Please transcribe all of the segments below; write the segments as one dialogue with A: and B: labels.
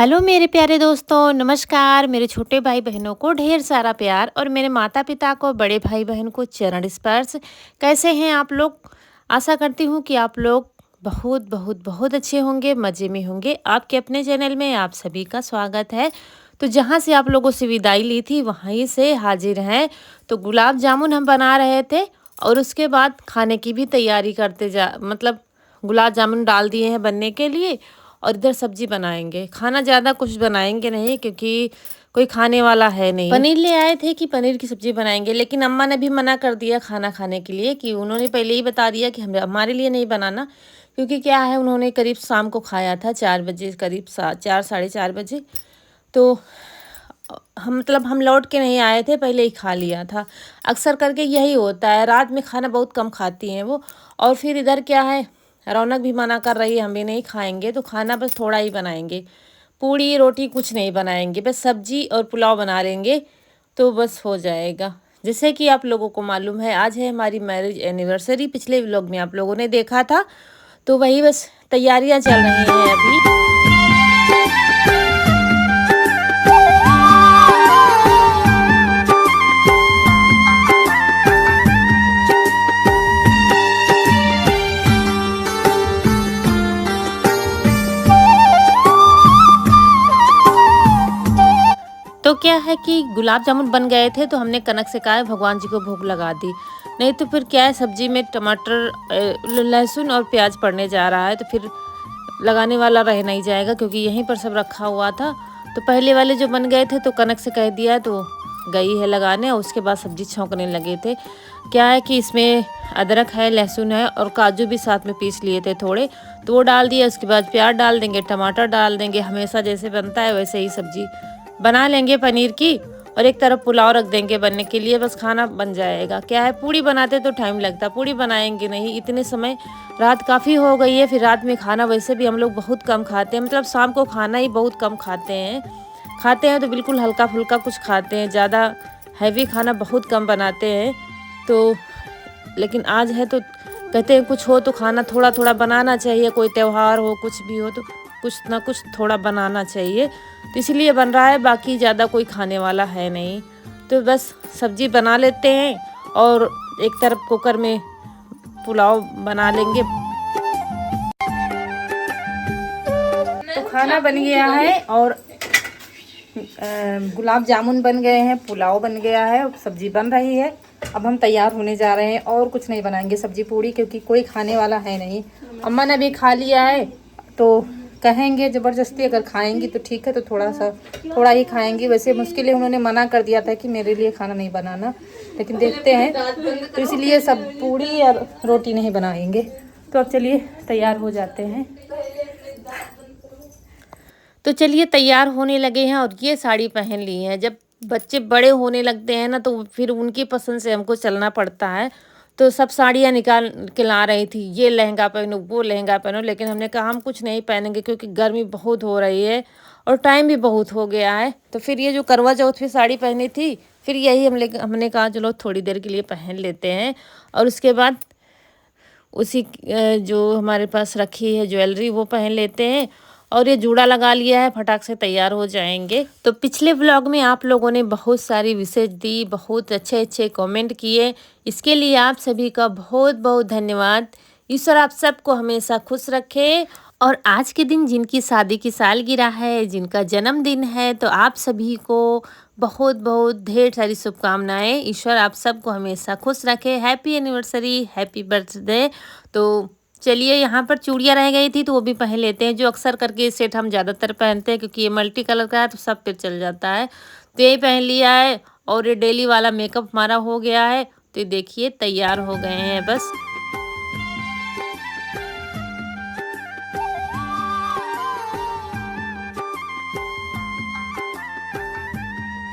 A: Hello मेरे प्यारे दोस्तों, नमस्कार। मेरे छोटे भाई बहनों को ढेर सारा प्यार और मेरे माता पिता को, बड़े भाई बहन को चरण स्पर्श। कैसे हैं आप लोग? आशा करती हूँ कि आप लोग बहुत बहुत बहुत अच्छे होंगे, मज़े में होंगे। आपके अपने चैनल में आप सभी का स्वागत है। तो जहाँ से आप लोगों से विदाई ली थी वहीं से हाजिर हैं। तो गुलाब जामुन हम बना रहे थे और उसके बाद खाने की भी तैयारी करते मतलब गुलाब जामुन डाल दिए हैं बनने के लिए। और इधर सब्जी बनाएंगे। खाना ज़्यादा कुछ बनाएंगे नहीं क्योंकि कोई खाने वाला है नहीं। पनीर ले आए थे कि पनीर की सब्जी बनाएंगे, लेकिन अम्मा ने भी मना कर दिया खाना खाने के लिए, कि उन्होंने पहले ही बता दिया कि हमारे लिए नहीं बनाना। क्योंकि क्या है, उन्होंने करीब शाम को खाया था 4 बजे, करीब 4 साढ़े 4 बजे। तो हम लौट के नहीं आए थे, पहले ही खा लिया था। अक्सर करके यही होता है, रात में खाना बहुत कम खाती हैं वो। और फिर इधर क्या है, रौनक भी मना कर रही है, हम भी नहीं खाएंगे, तो खाना बस थोड़ा ही बनाएंगे। पूड़ी रोटी कुछ नहीं बनाएंगे, बस सब्जी और पुलाव बना लेंगे तो बस हो जाएगा। जैसे कि आप लोगों को मालूम है, आज है हमारी मैरिज एनिवर्सरी। पिछले व्लॉग में आप लोगों ने देखा था, तो वही बस तैयारियां चल रही हैं अभी। तो क्या है कि गुलाब जामुन बन गए थे, तो हमने कनक से कहा है भगवान जी को भोग लगा दी। नहीं तो फिर क्या है, सब्जी में टमाटर, लहसुन और प्याज पड़ने जा रहा है, तो फिर लगाने वाला रह नहीं जाएगा, क्योंकि यहीं पर सब रखा हुआ था। तो पहले वाले जो बन गए थे तो कनक से कह दिया, तो गई है लगाने। और उसके बाद सब्जी छौंकने लगे थे। क्या है कि इसमें अदरक है, लहसुन है और काजू भी साथ में पीस लिए थे थोड़े, तो वो डाल दिया। उसके बाद प्याज डाल देंगे, टमाटर डाल देंगे, हमेशा जैसे बनता है वैसे ही सब्जी बना लेंगे पनीर की। और एक तरफ पुलाव रख देंगे बनने के लिए, बस खाना बन जाएगा। क्या है, पूड़ी बनाते तो टाइम लगता, पूड़ी बनाएंगे नहीं इतने समय। रात काफ़ी हो गई है, फिर रात में खाना वैसे भी हम लोग बहुत कम खाते हैं, मतलब शाम को खाना ही बहुत कम खाते हैं तो बिल्कुल हल्का फुल्का कुछ खाते हैं, ज़्यादा हैवी खाना बहुत कम बनाते हैं। तो लेकिन आज है तो कहते हैं कुछ हो तो खाना थोड़ा थोड़ा बनाना चाहिए, कोई त्यौहार हो कुछ भी हो तो कुछ ना कुछ थोड़ा बनाना चाहिए। तो इसलिए बन रहा है, बाकी ज़्यादा कोई खाने वाला है नहीं। तो बस सब्जी बना लेते हैं और एक तरफ कुकर में पुलाव बना लेंगे। तो खाना बन गया है और गुलाब जामुन बन गए हैं, पुलाव बन गया है, सब्जी बन रही है। अब हम तैयार होने जा रहे हैं और कुछ नहीं बनाएंगे, सब्जी पूड़ी, क्योंकि कोई खाने वाला है नहीं। अम्मा ने भी खा लिया है, तो कहेंगे ज़बरदस्ती अगर खाएंगी तो ठीक है, तो थोड़ा ही खाएंगी। वैसे मुश्किल है, उन्होंने मना कर दिया था कि मेरे लिए खाना नहीं बनाना, लेकिन देखते हैं, तो इसलिए सब पूड़ी और रोटी नहीं बनाएंगे। तो अब चलिए तैयार हो जाते हैं। तो चलिए तैयार होने लगे हैं और ये साड़ी पहन ली है। जब बच्चे बड़े होने लगते हैं ना, तो फिर उनकी पसंद से हमको चलना पड़ता है। तो सब साड़ियाँ निकाल के ला रही थी, ये लहंगा पहनो, वो लहंगा पहनो, लेकिन हमने कहा हम कुछ नहीं पहनेंगे, क्योंकि गर्मी बहुत हो रही है और टाइम भी बहुत हो गया है। तो फिर ये जो करवा चौथ पे साड़ी पहनी थी, फिर यही हमने कहा चलो थोड़ी देर के लिए पहन लेते हैं। और उसके बाद उसी जो हमारे पास रखी है ज्वेलरी वो पहन लेते हैं। और ये जूड़ा लगा लिया है, फटाक से तैयार हो जाएंगे। तो पिछले व्लॉग में आप लोगों ने बहुत सारी विशेष दी, बहुत अच्छे अच्छे कमेंट किए, इसके लिए आप सभी का बहुत बहुत धन्यवाद। ईश्वर आप सबको हमेशा खुश रखे। और आज के दिन जिनकी शादी की सालगिरह है, जिनका जन्मदिन है, तो आप सभी को बहुत बहुत ढेर सारी शुभकामनाएं। ईश्वर आप सबको हमेशा खुश रखे। Happy anniversary, happy birthday. तो चलिए, यहाँ पर चूड़ियाँ रह गई थी तो वो भी पहन लेते हैं। जो अक्सर करके ये सेट हम ज़्यादातर पहनते हैं, क्योंकि ये मल्टी कलर का है तो सब पे चल जाता है। तो यही पहन लिया है और ये डेली वाला मेकअप हमारा हो गया है। तो ये देखिए तैयार हो गए हैं बस।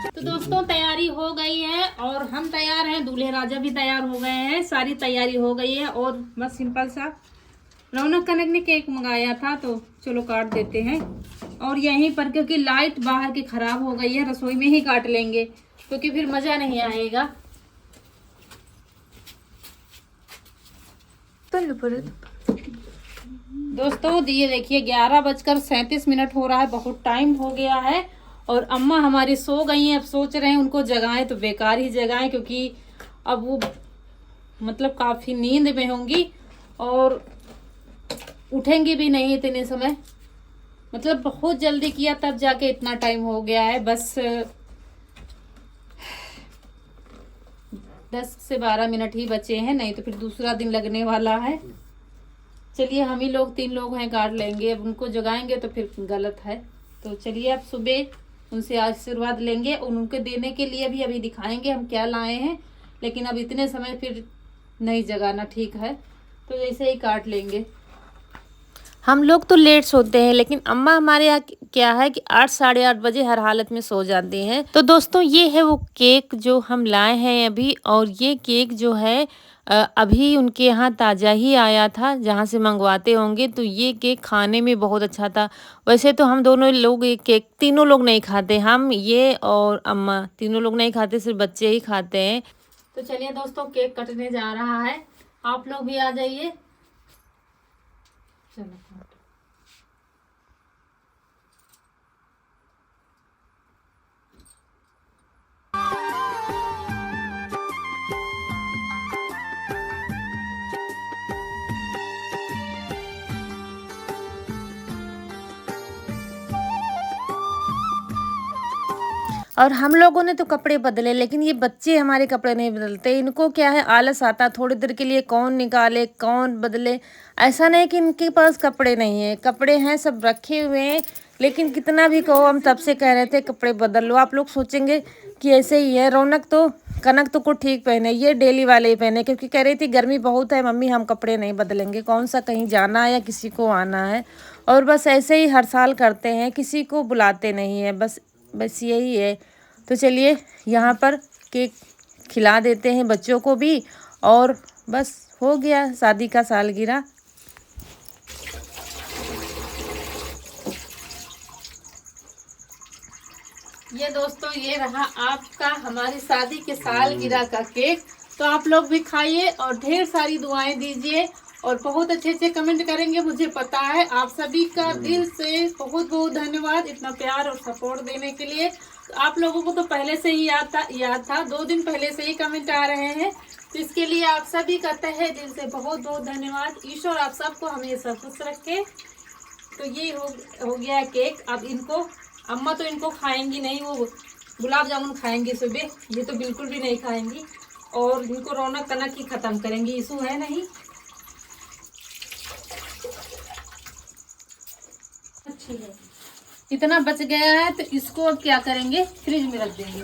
A: तो दोस्तों तैयारी हो गई है और हम तैयार हैं, दूल्हे राजा भी तैयार हो गए हैं, सारी तैयारी हो गई है। और बस सिंपल सा रौनक कनक ने केक मंगाया था, तो चलो काट देते हैं। और यहीं पर क्योंकि लाइट बाहर की खराब हो गई है, रसोई में ही काट लेंगे, क्योंकि फिर मजा नहीं आएगा। तो
B: दोस्तों ये देखिए 11:37 हो रहा है, बहुत टाइम हो गया है। और अम्मा हमारी सो गई हैं। अब सोच रहे हैं उनको जगाएं तो बेकार ही जगाएं, क्योंकि अब वो मतलब काफ़ी नींद में होंगी और उठेंगी भी नहीं इतने समय। मतलब बहुत जल्दी किया तब जाके इतना टाइम हो गया है। बस 10 से 12 मिनट ही बचे हैं, नहीं तो फिर दूसरा दिन लगने वाला है। चलिए हम ही लोग 3 लोग हैं, काट लेंगे। अब उनको जगाएंगे तो फिर गलत है। तो चलिए अब सुबह उनसे आशीर्वाद लेंगे और उनके देने के लिए भी अभी दिखाएंगे हम क्या लाए हैं। लेकिन अब इतने समय फिर नहीं जगाना ठीक है, तो जैसे ही काट लेंगे।
A: हम लोग तो लेट सोते हैं, लेकिन अम्मा हमारे यहाँ क्या है कि 8 साढ़े 8 बजे हर हालत में सो जाती हैं। तो दोस्तों ये है वो केक जो हम लाए हैं अभी। और ये केक जो है अभी उनके यहाँ ताज़ा ही आया था, जहाँ से मंगवाते होंगे। तो ये केक खाने में बहुत अच्छा था। वैसे तो हम दोनों लोग ये केक तीनों लोग नहीं खाते, हम ये और अम्मा तीनों लोग नहीं खाते, सिर्फ बच्चे ही खाते हैं।
B: तो चलिए दोस्तों केक कटने जा रहा है, आप लोग भी आ जाइए। चलो
A: और हम लोगों ने तो कपड़े बदले, लेकिन ये बच्चे हमारे कपड़े नहीं बदलते। इनको क्या है, आलस आता, थोड़ी देर के लिए कौन निकाले कौन बदले। ऐसा नहीं कि इनके पास कपड़े नहीं है, कपड़े हैं, सब रखे हुए हैं। लेकिन कितना भी कहो, हम तब से कह रहे थे कपड़े बदल लो। आप लोग सोचेंगे कि ऐसे ही है। रौनक तो कनक तो को ठीक पहने, ये डेली वाले ही पहने, क्योंकि कह रही थी गर्मी बहुत है मम्मी, हम कपड़े नहीं बदलेंगे, कौन सा कहीं जाना है या किसी को आना है। और बस ऐसे ही हर साल करते हैं, किसी को बुलाते नहीं है, बस बस यही है। तो चलिए यहाँ पर केक खिला देते हैं बच्चों को भी, और बस हो गया शादी का सालगिरह।
B: ये दोस्तों ये रहा आपका हमारी शादी के सालगिरह का केक। तो आप लोग भी खाइए और ढेर सारी दुआएं दीजिए और बहुत अच्छे अच्छे कमेंट करेंगे, मुझे पता है। आप सभी का दिल से बहुत बहुत धन्यवाद इतना प्यार और सपोर्ट देने के लिए। तो आप लोगों को तो पहले से ही याद था 2 दिन पहले से ही कमेंट आ रहे हैं, तो इसके लिए आप सभी का तहे दिल से बहुत बहुत धन्यवाद। ईश्वर आप सबको हमेशा खुश रखे। तो ये हो गया केक। अब इनको अम्मा तो इनको खाएंगी नहीं, वो गुलाब जामुन खाएंगी सुबह, ये तो बिल्कुल भी नहीं खाएंगी। और इनको रौनक कनक ही खत्म करेंगी, इशू है नहीं। अच्छी है, इतना बच गया है तो इसको अब क्या करेंगे, फ्रिज में रख देंगे।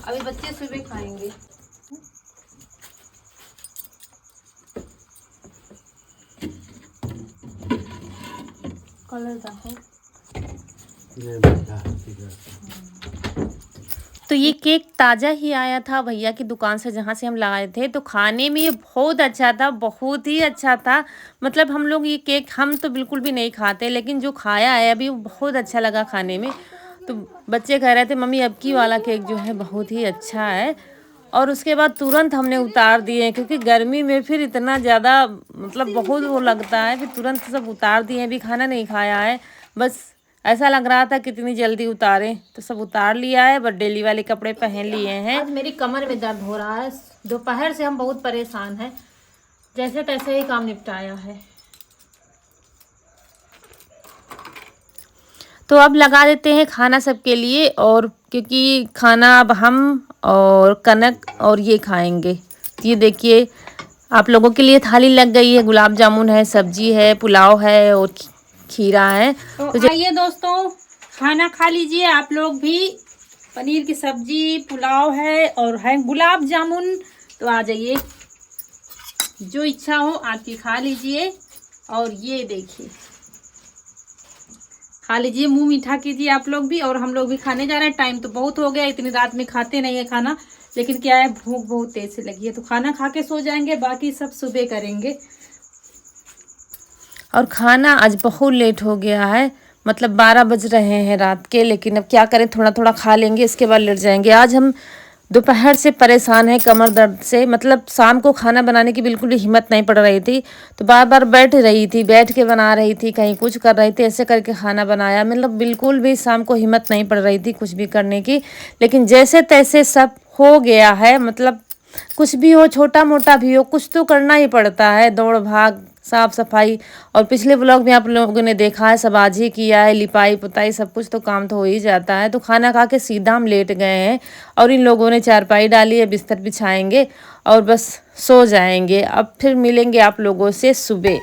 B: अभी बच्चे सुबह खाएंगे। कलर देखो।
A: तो ये केक ताज़ा ही आया था भैया की दुकान से, जहाँ से हम लाए थे। तो खाने में ये बहुत अच्छा था, बहुत ही अच्छा था। मतलब हम लोग ये केक हम तो बिल्कुल भी नहीं खाते, लेकिन जो खाया है अभी वो बहुत अच्छा लगा खाने में। तो बच्चे कह रहे थे मम्मी अब की वाला केक जो है बहुत ही अच्छा है। और उसके बाद तुरंत हमने उतार दिए, क्योंकि गर्मी में फिर इतना ज़्यादा मतलब बहुत वो लगता है, फिर तुरंत सब उतार दिए। अभी खाना नहीं खाया है, बस ऐसा लग रहा था कितनी जल्दी उतारें, तो सब उतार लिया है। बस डेली वाले कपड़े पहन लिए हैं।
B: आज मेरी कमर में दर्द हो रहा है, दोपहर से हम बहुत परेशान हैं, जैसे तैसे ही काम निपटाया है।
A: तो अब लगा देते हैं खाना सबके लिए, और क्योंकि खाना अब हम और कनक और ये खाएंगे। तो ये देखिए आप लोगों के लिए थाली लग गई है, गुलाब जामुन है, सब्जी है, पुलाव है और खीरा है।
B: तो आइए दोस्तों खाना खा लीजिए आप लोग भी। पनीर की सब्जी, पुलाव है और है गुलाब जामुन। तो आ जाइए, जो इच्छा हो आपकी खा लीजिए। और ये देखिए खा लीजिए, मुंह मीठा कीजिए आप लोग भी, और हम लोग भी खाने जा रहे हैं। टाइम तो बहुत हो गया, इतनी रात में खाते नहीं है खाना, लेकिन क्या है भूख बहुत तेज से लगी है, तो खाना खा के सो जाएंगे, बाकी सब सुबह करेंगे।
A: और खाना आज बहुत लेट हो गया है, मतलब 12 बज रहे हैं रात के। लेकिन अब क्या करें, थोड़ा थोड़ा खा लेंगे, इसके बाद लेट जाएंगे। आज हम दोपहर से परेशान है कमर दर्द से, मतलब शाम को खाना बनाने की बिल्कुल भी हिम्मत नहीं पड़ रही थी। तो बार बार बैठ रही थी, बैठ के बना रही थी, कहीं कुछ कर रही थी, ऐसे करके खाना बनाया। मतलब बिल्कुल भी शाम को हिम्मत नहीं पड़ रही थी कुछ भी करने की। लेकिन जैसे तैसे सब हो गया है। मतलब कुछ भी हो, छोटा मोटा भी हो, कुछ तो करना ही पड़ता है, दौड़ भाग, साफ सफाई। और पिछले ब्लॉग में आप लोगों ने देखा है, सब आज ही किया है, लिपाई पुताई सब कुछ, तो काम तो हो ही जाता है। तो खाना खा के सीधा हम लेट गए हैं और इन लोगों ने चारपाई डाली है, बिस्तर बिछाएंगे और बस सो जाएंगे। अब फिर मिलेंगे आप लोगों से सुबह।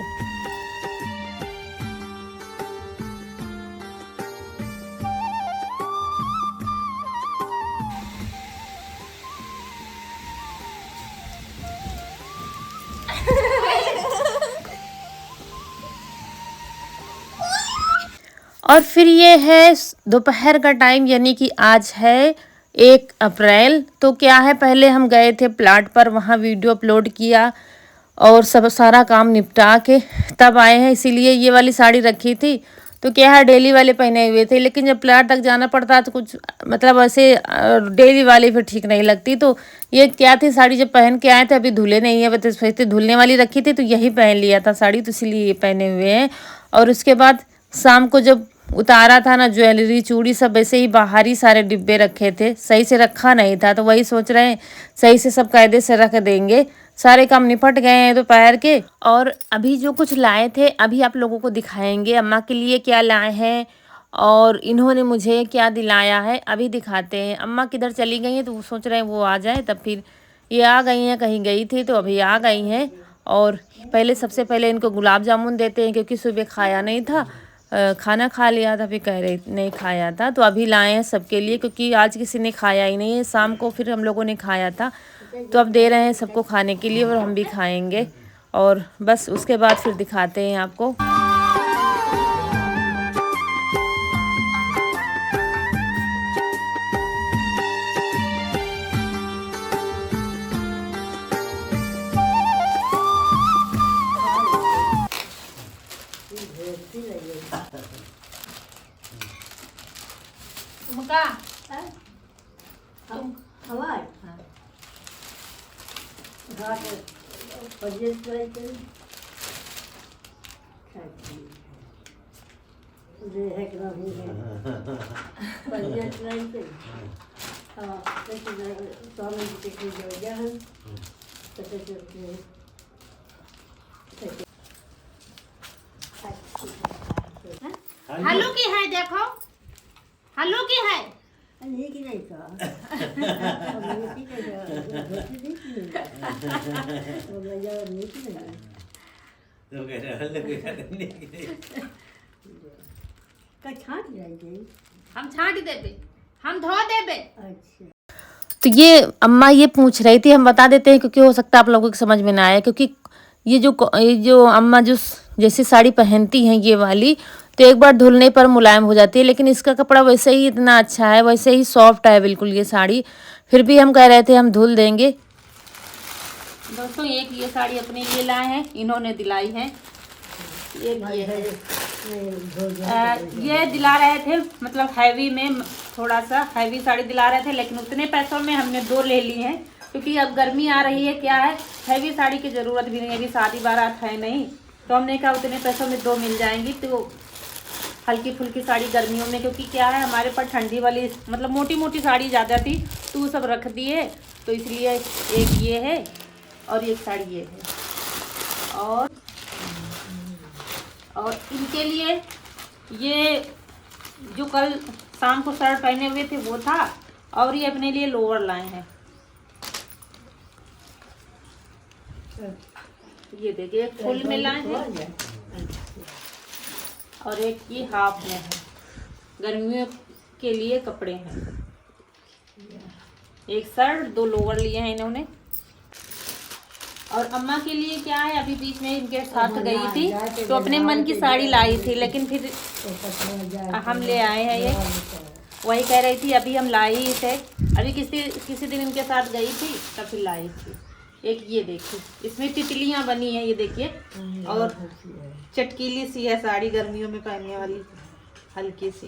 A: और फिर ये है दोपहर का टाइम, यानी कि आज है 1 अप्रैल। तो क्या है, पहले हम गए थे प्लाट पर, वहाँ वीडियो अपलोड किया और सब सारा काम निपटा के तब आए हैं। इसीलिए ये वाली साड़ी रखी थी। तो क्या है, डेली वाले पहने हुए थे, लेकिन जब प्लाट तक जाना पड़ता है तो कुछ मतलब ऐसे डेली वाली फिर ठीक नहीं लगती। तो ये क्या थी, साड़ी जब पहन के आए थे, अभी धुले नहीं है, बस सोचते धुलने वाली रखी थी तो यही पहन लिया था साड़ी, तो इसीलिए ये पहने हुए हैं। और उसके बाद शाम को जब उतारा था ना, ज्वेलरी चूड़ी सब वैसे ही बाहर ही सारे डिब्बे रखे थे, सही से रखा नहीं था। तो वही सोच रहे हैं सही से सब कायदे से रख देंगे। सारे काम निपट गए हैं दोपहर के। और अभी जो कुछ लाए थे अभी आप लोगों को दिखाएंगे, अम्मा के लिए क्या लाए हैं और इन्होंने मुझे क्या दिलाया है, अभी दिखाते हैं। अम्मा किधर चली गई हैं, तो वो सोच रहे हैं वो आ जाए तब फिर। ये आ गई हैं, कहीं गई थी तो अभी आ गई हैं। और पहले सबसे पहले इनको गुलाब जामुन देते हैं, क्योंकि सुबह खाया नहीं था, खाना खा लिया था, फिर कह रहे नहीं खाया था। तो अभी लाए हैं सबके लिए, क्योंकि आज किसी ने खाया ही नहीं है, शाम को फिर हम लोगों ने खाया था। तो अब दे रहे हैं सबको खाने के लिए और हम भी खाएंगे। और बस उसके बाद फिर दिखाते हैं आपको।
B: तुमका हल्लू की है, देखो हल्लू की है। हम छांट देबे, हम धो देबे।
A: तो ये अम्मा ये पूछ रही थी, हम बता देते हैं क्योंकि हो सकता है आप लोगों को समझ में ना आए। क्योंकि ये जो अम्मा जो जैसी साड़ी पहनती हैं ये वाली, तो एक बार धुलने पर मुलायम हो जाती है, लेकिन इसका कपड़ा वैसे ही इतना अच्छा है, वैसे ही सॉफ्ट है बिल्कुल ये साड़ी। फिर भी हम कह रहे थे हम धुल देंगे।
B: दोस्तों एक ये साड़ी अपने लिए लाए हैं, इन्होंने दिलाई है। एक ये है, ये दिला रहे थे, मतलब हैवी में, थोड़ा सा हैवी साड़ी दिला रहे थे, लेकिन उतने पैसों में हमने 2 ले ली हैं। क्योंकि अब गर्मी आ रही है, क्या है हैवी साड़ी की ज़रूरत भी नहीं है, अभी शादी बारात है नहीं, तो हमने कहा उतने पैसों में 2 मिल जाएंगी। तो हल्की फुल्की साड़ी गर्मियों में, क्योंकि क्या है हमारे पास ठंडी वाली मतलब मोटी मोटी साड़ी ज़्यादा थी, तो वो सब रख दिए। तो इसलिए एक ये है और एक साड़ी ये है। और इनके लिए ये जो कल शाम को शर्ट पहने हुए थे वो था, और ये अपने लिए लोअर लाए हैं। ये देखिए, एक फुल में लाए हैं और एक ये हाफ में है। गर्मियों के लिए कपड़े हैं, एक शर्ट 2 लोअर लिए हैं इन्होंने। और अम्मा के लिए क्या है, अभी बीच में इनके साथ गई थी तो अपने मन की साड़ी लाई थी, लेकिन फिर हम ले आए हैं ये। वही कह रही थी अभी हम लाई ही थे, अभी किसी दिन इनके साथ गई थी तब फिर लाई थी। एक ये देखिए, इसमें तितलियां बनी है, ये देखिए, और चटकीली सी है साड़ी, गर्मियों में पहनने वाली हल्की सी।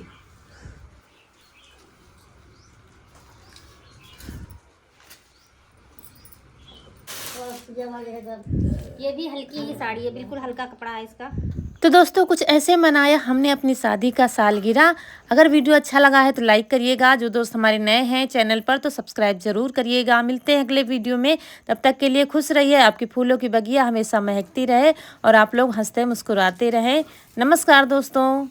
C: ये भी हल्की ही साड़ी है, बिल्कुल हल्का कपड़ा है इसका।
A: तो दोस्तों कुछ ऐसे मनाया हमने अपनी शादी का सालगिरह। अगर वीडियो अच्छा लगा है तो लाइक करिएगा। जो दोस्त हमारे नए हैं चैनल पर तो सब्सक्राइब जरूर करिएगा। मिलते हैं अगले वीडियो में, तब तक के लिए खुश रहिए। आपकी फूलों की बगिया हमेशा महकती रहे और आप लोग हंसते मुस्कुराते रहें। नमस्कार दोस्तों।